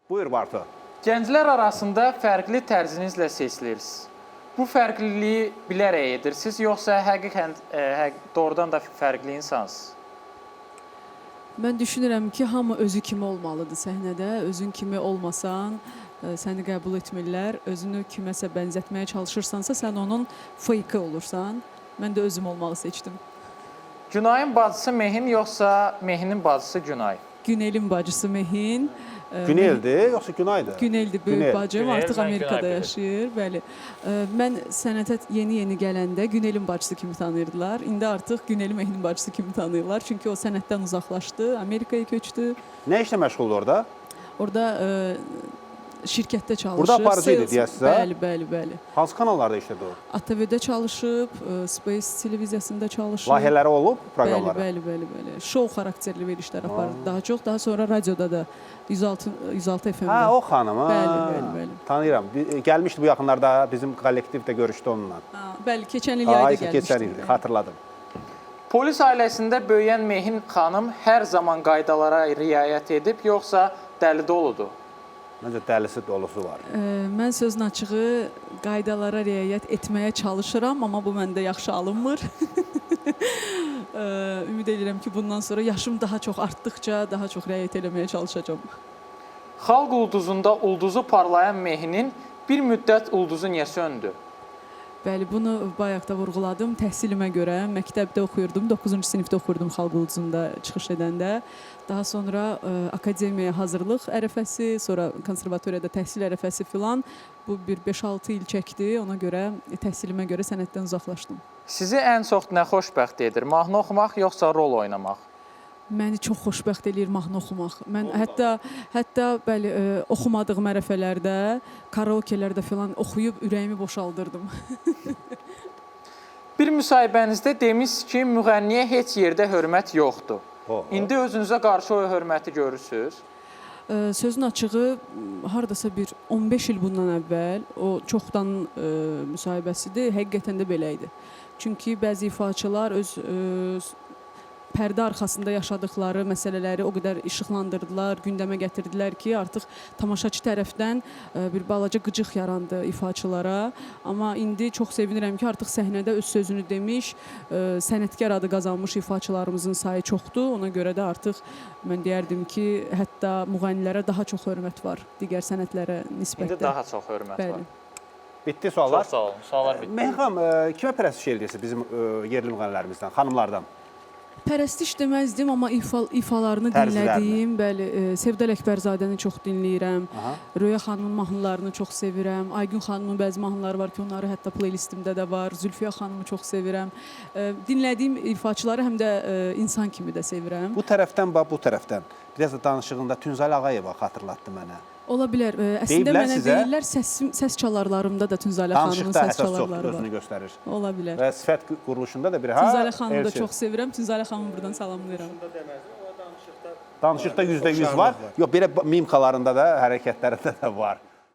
Buyur Bartu. Gənclər arasında fərqli tərzinizlə seçilirsiniz. Bu fərqliliyi bilərək edirsiniz, yoxsa həqiqətən doğrudan da fərqli insansınız? Mən düşünürəm ki, hamı özü kimi olmalıdır səhnədə. Özün kimi olmasan, səni qəbul etmirlər. Özünü kiməsə bənzətməyə çalışırsansa, sən onun fake olursan. Mən də özüm olmağı seçdim. Günayın bacısı Mehin, yoxsa Mehinin bacısı Günay? Günelin bacısı Mehin. Güneldir, yoxsa Günaydır? Güneldir, böyük bacım. Günel, Artıq mən Amerikada Günay yaşayır. Bəli. Mən sənətə yeni gələndə Günelin bacısı kimi tanıyırdılar. İndi artıq Güneli Mehinin bacısı kimi tanıyırlar. Çünki o sənətdən uzaqlaşdı, Amerikaya köçdü. Nə işlə məşğuldur orada? Orada şirkətdə çalışır. Burada aparıcı idi deyəsən? Bəli. Hansı kanallarda işlədi o? ATV-də çalışıb, Space televiziyasında çalışıb. Layihələri olub proqramları? Bəli. Şou xarakterli verişlər aparır daha çox. Daha sonra radioda da 106 FM-də. Ha, o xanım. Bəli. Tanıyıram. Gəlmişdi bu yaxınlarda, bizim kollektiv də görüşdü onunla. Bəli, keçən il yayda gəlmişdi. Keçən il, xatırladım. Polis ailəsində böyüyən Mehin xanım hər zaman qaydalara riayət edib, yoxsa dəli doludur? Məncə dəlisi dolusu var. Mən sözün açığı qaydalara riayət etməyə çalışıram, amma bu məndə yaxşı alınmır. Ümid edirəm ki, bundan sonra yaşım daha çox artdıqca daha çox riayət eləməyə çalışacağam. Xalq ulduzunda ulduzu parlayan Mehinin bir müddət ulduzu niyə söndü? Bəli, bunu bayaq da vurğuladım. Təhsilimə görə məktəbdə oxuyurdum, 9-cu sinifdə oxuyurdum Xalq Ulduzunda çıxış edəndə. Daha sonra akademiyaya hazırlıq ərəfəsi, sonra konservatoriyada təhsil ərəfəsi filan. Bu bir 5-6 il çəkdi. Ona görə təhsilimə görə sənətdən uzaqlaşdım. Sizi ən çox nə xoşbəxt edir? Mahnı oxumaq, yoxsa rol oynamaq? Məni çox xoşbəxt eləyir mahnı oxumaq. Mən hətta bəli, oxumadığım ərəfələrdə, karaokelərdə filan oxuyub ürəyimi boşaldırdım. Bir müsahibənizdə demişsiniz ki, müğənniyə heç yerdə hörmət yoxdur. İndi özünüzə qarşı o hörməti görürsünüz? Sözün açığı, haradasa bir 15 il bundan əvvəl, o çoxdan müsahibəsidir, həqiqətən də belə idi. Çünki bəzi ifaçılar öz pərdə arxasında yaşadıkları məsələləri o qədər işıqlandırdılar, gündəmə gətirdilər ki, artıq tamaşaçı tərəfdən bir balaca qıcıq yarandı ifaçılara. Amma indi çox sevinirəm ki, artıq səhnədə öz sözünü demiş, sənətkar adı qazanmış ifaçılarımızın sayı çoxdur. Ona görə də artıq mən deyərdim ki, hətta müğənnilərə daha çox hörmət var digər sənətlərə nisbətdə. İndi daha çox hörmət var. Bitdi suallar? Çox sağ olun, suallar bitdi. Mehin xanım, kimə pərəstiş edirsiniz bizim yerli müğənnilərimizdən, xanımlardan? Pərəstiş deməzdim, amma ifalarını dinlədiyim, bəli, Sevda Ələkbərzadəni çox dinləyirəm. Röya xanımın mahnılarını çox sevirəm. Aygün xanımın bəzi mahnıları var ki, onları hətta playlistimdə də var. Zülfiyə xanımı çox sevirəm. Dinlədiyim ifaçıları həm də insan kimi də sevirəm. Bu tərəfdən, bu tərəfdən. Biraz da danışığında Tünzəl Ağayeva xatırlatdı mənə. Ola bilər. Əslində mənə deyirlər, səs çalarlarımda da Tünzalə xanımın səs çalarları var. Özünü göstərir. Ola bilər. Və sifət quruluşunda da bir Tünzalə xanımı da çox sevirəm. Tünzalə xanımı buradan salamlayıram. Danışıqda %100 var. Yox, belə mimkalarında da, hərəkətlərində də var.